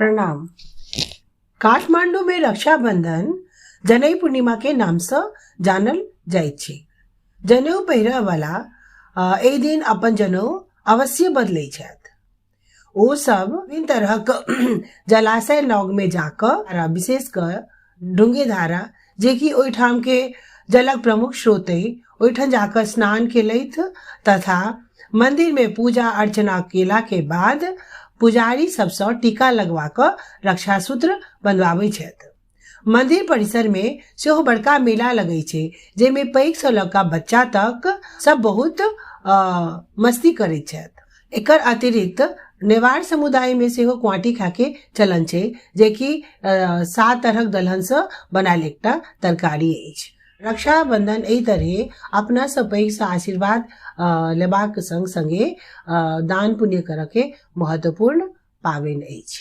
प्रणाम। काठमांडू में रक्षाबंधन जनई पूर्णिमा के नाम से जानल जाइत छै। जनेऊ पहिरय वाला एहि दिन अपन जनेऊ अवश्य बदलै छथि। ओ सब विभिन्न तरहक जलाशय लग में जाकर विशेषकर ढूंगे धारा जे कि ओहिठाम के जलक प्रमुख स्रोत अइ ओहिठाम जाकर स्नान केलथि तथा मंदिर में पूजा अर्चना केला के बाद पुजारी सबसँ टीका लगवा कर रक्षासूत्र बंधवाबै छथि। मंदिर परिसर में सेहो बड़का मेला लगै छै जेमे पैघ सँ लऽ कऽ बच्चा तक सब बहुत मस्ती करैत छथि। एकर अतिरिक्त नेवार समुदाय में सेहो क्वाटी खाके चलन छै जे कि 7 तरहक दलहन से बनायल एकटा तरकारी अछि। रक्षाबंधन एहि तरह अपना से पैघ से आशीर्वाद लेबाक संग संगे दान पुण्य करऽ के महत्वपूर्ण पाबनि अछि।